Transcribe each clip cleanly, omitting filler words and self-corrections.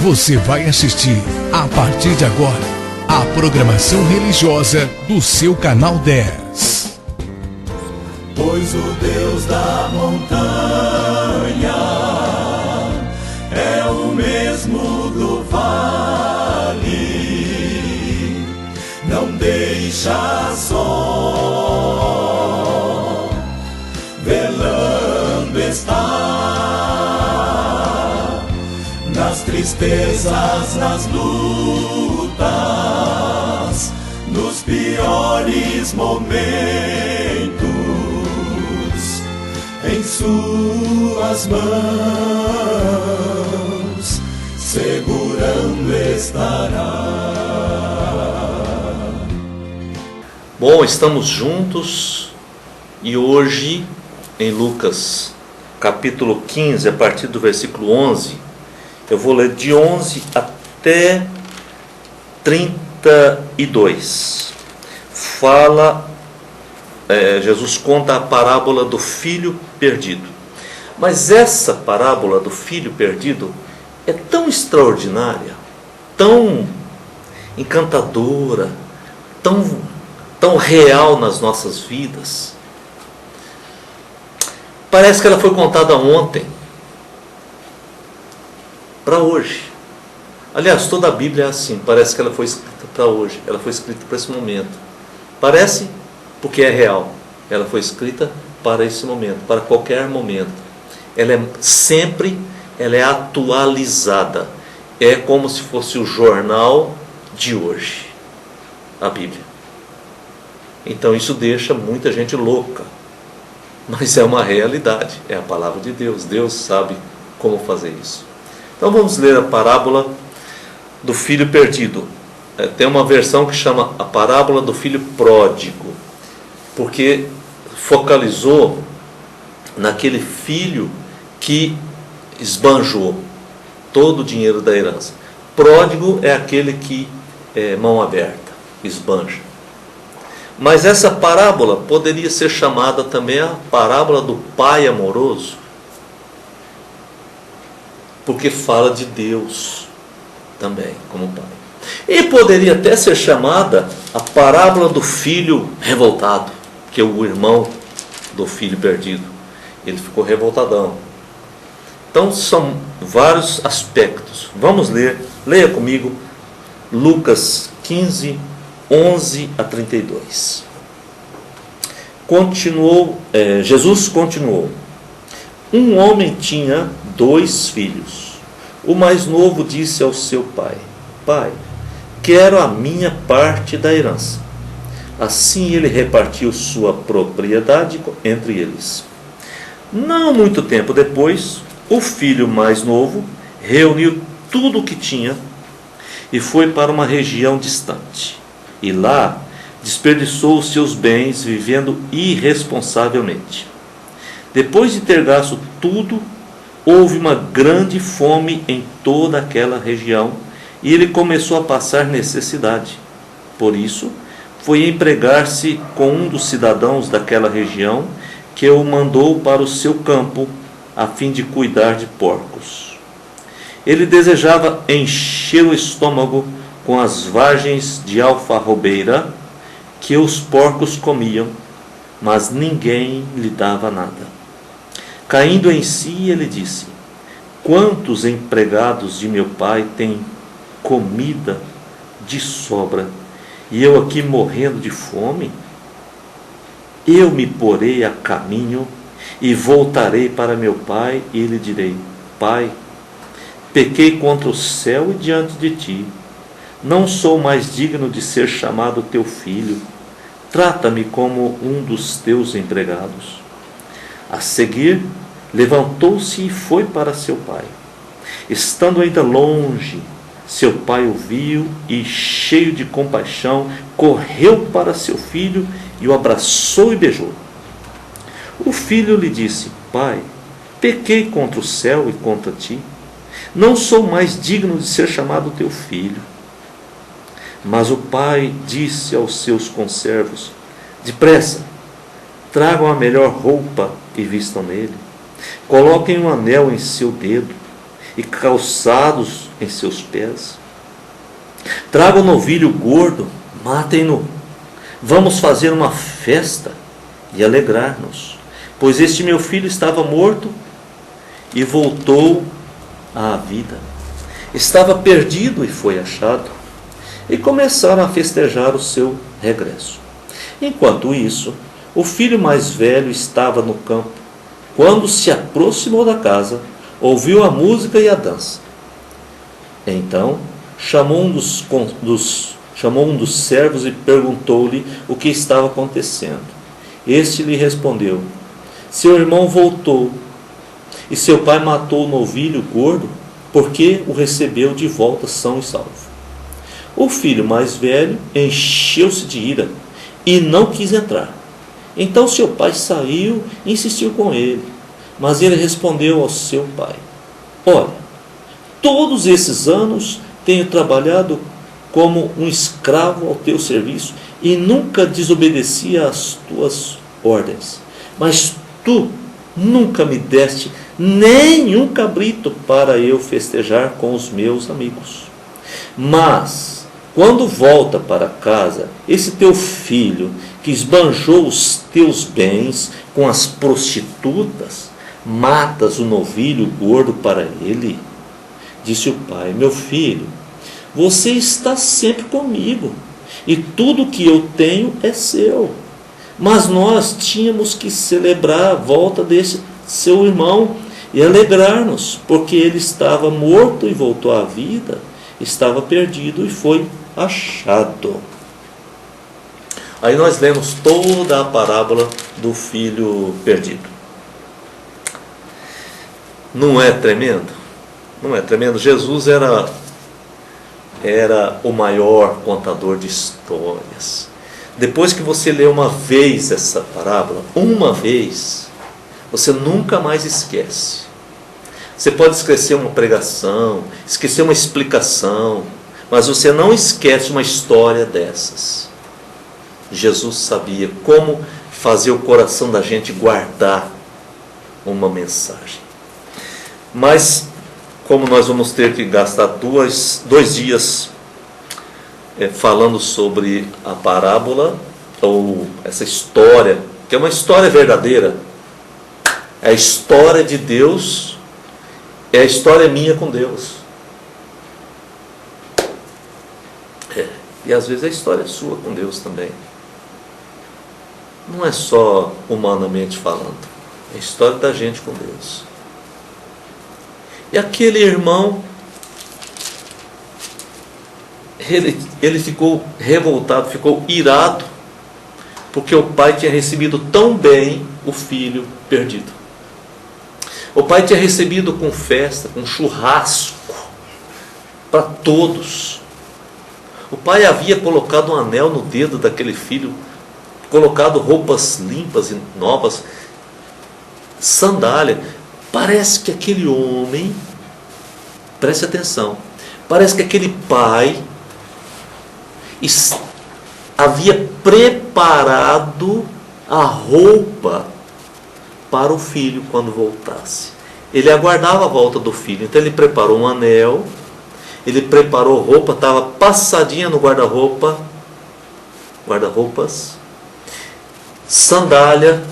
Você vai assistir, a partir de agora, a programação religiosa do seu canal 10. Pois o Deus da montanha é o mesmo do vale, não deixa só, velando está, nas tristezas, nas lutas, nos piores momentos, em suas mãos segurando estará. Bom, estamos juntos e hoje em Lucas capítulo 15, a partir do versículo 11, eu vou ler de 11 até 32. Jesus conta a parábola do filho perdido. Mas essa parábola do filho perdido é tão extraordinária, tão encantadora, tão real nas nossas vidas. Parece que ela foi contada ontem para hoje. Aliás, toda a Bíblia é assim, parece que ela foi escrita para hoje, ela foi escrita para esse momento. Parece porque é real, ela foi escrita para esse momento, para qualquer momento. Ela é atualizada, é como se fosse o jornal de hoje, a Bíblia. Então isso deixa muita gente louca, mas é uma realidade, é a palavra de Deus, Deus sabe como fazer isso. Então vamos ler a parábola do filho perdido. Tem uma versão que chama a parábola do filho pródigo, porque focalizou naquele filho que esbanjou todo o dinheiro da herança. Pródigo é aquele que é mão aberta, esbanja. Mas essa parábola poderia ser chamada também a parábola do pai amoroso, porque fala de Deus também como pai. E poderia até ser chamada a parábola do filho revoltado, que é o irmão do filho perdido. Ele ficou revoltadão. Então são vários aspectos. Vamos ler, leia comigo Lucas 15, 11 a 32. Jesus continuou. Um homem tinha 2 filhos. O mais novo disse ao seu pai: Pai, quero a minha parte da herança. Assim ele repartiu sua propriedade entre eles. Não muito tempo depois, o filho mais novo reuniu tudo o que tinha e foi para uma região distante. E lá desperdiçou os seus bens vivendo irresponsavelmente. Depois de ter gasto tudo, houve uma grande fome em toda aquela região e ele começou a passar necessidade. Por isso, foi empregar-se com um dos cidadãos daquela região, que o mandou para o seu campo a fim de cuidar de porcos. Ele desejava encher o estômago com as vagens de alfarrobeira que os porcos comiam, mas ninguém lhe dava nada. Caindo em si, ele disse: Quantos empregados de meu pai têm comida de sobra, e eu aqui morrendo de fome? Eu me porei a caminho e voltarei para meu pai e lhe direi: Pai, pequei contra o céu e diante de ti. Não sou mais digno de ser chamado teu filho. Trata-me como um dos teus empregados. A seguir, levantou-se e foi para seu pai. Estando ainda longe, seu pai o viu e, cheio de compaixão, correu para seu filho e o abraçou e beijou. O filho lhe disse: Pai, pequei contra o céu e contra ti. Não sou mais digno de ser chamado teu filho. Mas o pai disse aos seus conservos: Depressa, tragam a melhor roupa e vistam nele. Coloquem um anel em seu dedo e calçados em seus pés. Traga um novilho gordo, matem-no. Vamos fazer uma festa e alegrar-nos, pois este meu filho estava morto e voltou à vida. Estava perdido e foi achado. E começaram a festejar o seu regresso. Enquanto isso, o filho mais velho estava no campo. Quando se aproximou da casa, ouviu a música e a dança. Então, chamou um dos servos e perguntou-lhe o que estava acontecendo. Este lhe respondeu: seu irmão voltou, e seu pai matou o novilho gordo, porque o recebeu de volta são e salvo. O filho mais velho encheu-se de ira e não quis entrar. Então seu pai saiu e insistiu com ele. Mas ele respondeu ao seu pai: olha, todos esses anos tenho trabalhado como um escravo ao teu serviço e nunca desobedeci às tuas ordens. Mas tu nunca me deste nenhum cabrito para eu festejar com os meus amigos. Mas quando volta para casa, esse teu filho, que esbanjou os teus bens com as prostitutas, matas o novilho gordo para ele. Disse o pai: meu filho, você está sempre comigo, e tudo que eu tenho é seu. Mas nós tínhamos que celebrar a volta desse seu irmão e alegrar-nos, porque ele estava morto e voltou à vida, estava perdido e foi achado. Aí nós lemos toda a parábola do filho perdido. Não é tremendo? Não é tremendo? Jesus era o maior contador de histórias. Depois que você lê uma vez essa parábola, uma vez, você nunca mais esquece. Você pode esquecer uma pregação, esquecer uma explicação, mas você não esquece uma história dessas. Jesus sabia como fazer o coração da gente guardar uma mensagem. Mas, como nós vamos ter que gastar dois dias falando sobre a parábola, ou essa história, que é uma história verdadeira, é a história de Deus, é a história minha com Deus. E às vezes a história é sua com Deus também. Não é só humanamente falando, é a história da gente com Deus. E aquele irmão, ele ficou revoltado, ficou irado, porque o pai tinha recebido tão bem o filho perdido. O pai tinha recebido com festa, com churrasco, para todos. O pai havia colocado um anel no dedo daquele filho, colocado roupas limpas e novas, sandália. Parece que aquele homem, preste atenção, parece que aquele pai havia preparado a roupa para o filho quando voltasse. Ele aguardava a volta do filho, então ele preparou um anel, ele preparou roupa, estava passadinha no guarda-roupas, sandália.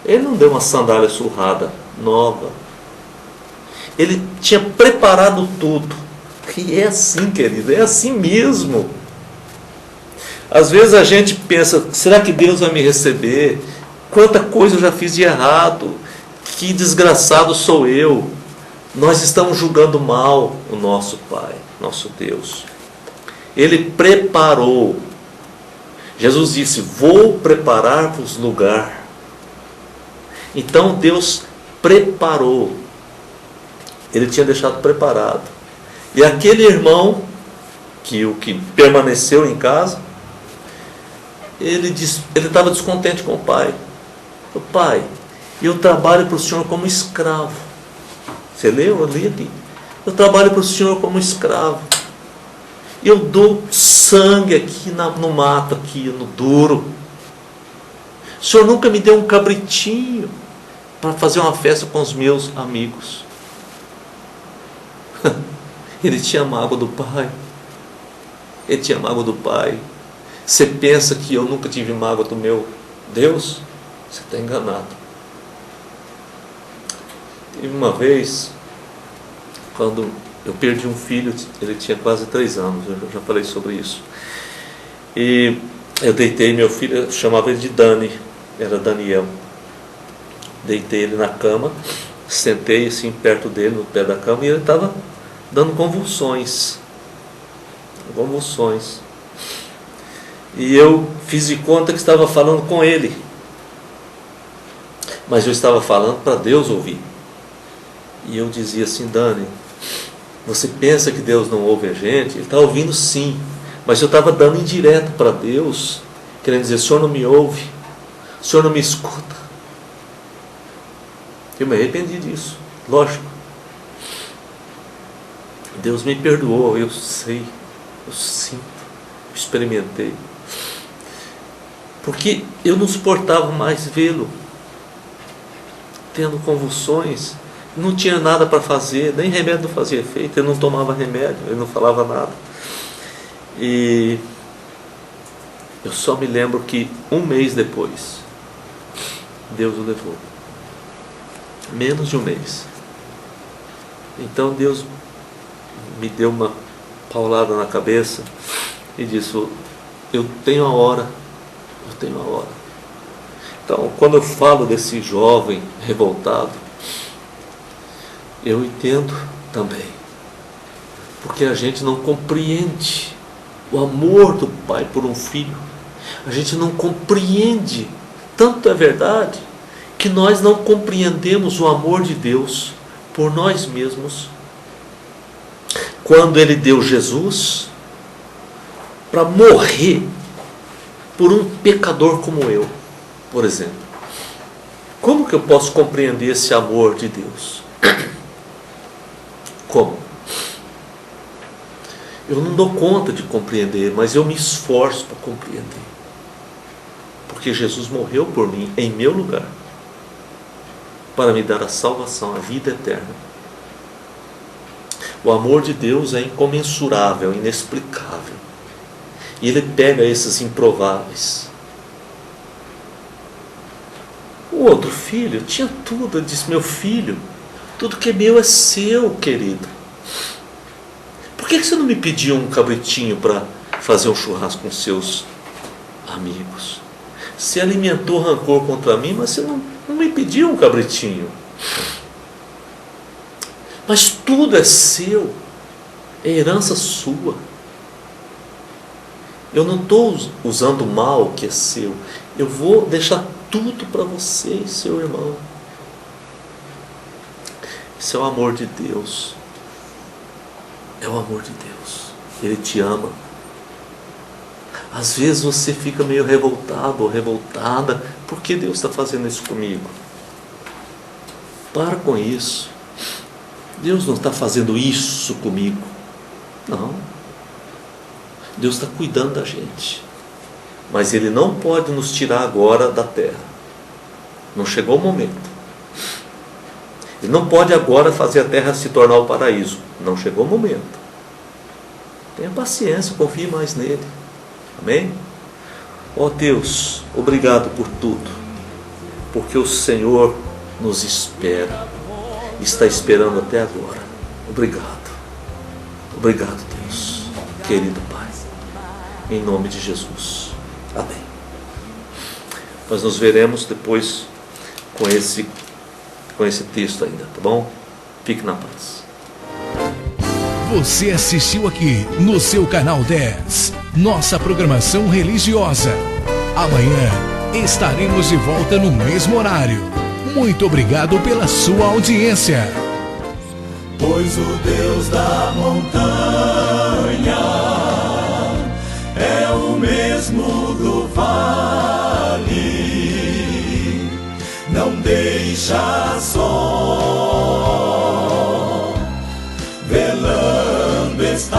Ele não deu uma sandália surrada, nova. Ele tinha preparado tudo. E é assim, querido, é assim mesmo. Às vezes a gente pensa: será que Deus vai me receber? Quanta coisa eu já fiz de errado, que desgraçado sou eu. Nós estamos julgando mal o nosso Pai, nosso Deus. Ele preparou. Jesus disse: vou preparar-vos lugar. Então Deus preparou. Ele tinha deixado preparado. E aquele irmão, o que permaneceu em casa, ele estava descontente com o pai. O pai, eu trabalho para o senhor como escravo. Você leu? Eu li aqui. Eu trabalho para o senhor como escravo. Eu dou sangue aqui no mato, aqui no duro. O senhor nunca me deu um cabritinho para fazer uma festa com os meus amigos. Ele tinha mágoa do pai. Ele tinha mágoa do pai. Você pensa que eu nunca tive mágoa do meu Deus? Você está enganado. Teve uma vez, quando eu perdi um filho, ele tinha quase 3 anos, eu já falei sobre isso. E eu deitei meu filho, eu chamava ele de Dani, era Daniel. Deitei ele na cama, sentei assim perto dele, no pé da cama, e ele estava dando convulsões. Convulsões. E eu fiz de conta que estava falando com ele. Mas eu estava falando para Deus ouvir. E eu dizia assim: Dani, você pensa que Deus não ouve a gente? Ele está ouvindo sim. Mas eu estava dando indireto para Deus, querendo dizer: o Senhor não me ouve, o Senhor não me escuta. Eu me arrependi disso, lógico. Deus me perdoou, eu sei, eu sinto, eu experimentei. Porque eu não suportava mais vê-lo tendo convulsões. Não tinha nada para fazer, nem remédio não fazia efeito, ele não tomava remédio, ele não falava nada. E eu só me lembro que 1 mês depois, Deus o levou. Menos de 1 mês. Então Deus me deu uma paulada na cabeça e disse: eu tenho a hora, eu tenho a hora. Então, quando eu falo desse jovem revoltado, eu entendo também, porque a gente não compreende o amor do pai por um filho. A gente não compreende, tanto é verdade, que nós não compreendemos o amor de Deus por nós mesmos. Quando Ele deu Jesus para morrer por um pecador como eu, por exemplo, como que eu posso compreender esse amor de Deus? Como? Eu não dou conta de compreender, mas eu me esforço para compreender. Porque Jesus morreu por mim, em meu lugar, para me dar a salvação, a vida eterna. O amor de Deus é incomensurável, inexplicável. E Ele pega esses improváveis. O outro filho tinha tudo. Ele disse: meu filho, tudo que é meu é seu, querido. Por que você não me pediu um cabritinho para fazer um churrasco com seus amigos? Você alimentou rancor contra mim, mas você não me pediu um cabritinho. Mas tudo é seu, é herança sua. Eu não estou usando mal o que é seu. Eu vou deixar tudo para você e seu irmão. Isso é o amor de Deus. É o amor de Deus. Ele te ama. Às vezes você fica meio revoltado ou revoltada. Por que Deus está fazendo isso comigo? Para com isso. Deus não está fazendo isso comigo. Não. Deus está cuidando da gente. Mas Ele não pode nos tirar agora da terra. Não chegou o momento. Ele não pode agora fazer a terra se tornar o paraíso. Não chegou o momento. Tenha paciência, confie mais nele. Amém? Ó Deus, obrigado por tudo. Porque o Senhor nos espera. Está esperando até agora. Obrigado. Obrigado, Deus. Querido Pai. Em nome de Jesus. Amém. Nós nos veremos depois com esse texto ainda, tá bom? Fique na paz. Você assistiu aqui no seu canal 10, nossa programação religiosa. Amanhã estaremos de volta no mesmo horário. Muito obrigado pela sua audiência. Pois o Deus da montanha é o mesmo do vale, não deixa só, velando está,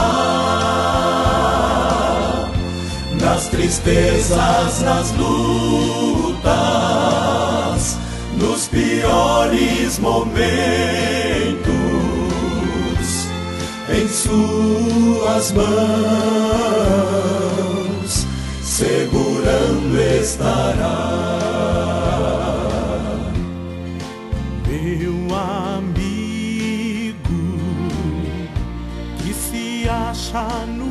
nas tristezas, nas lutas, nos piores momentos, em em suas mãos, segurando estará. Meu amigo que se acha no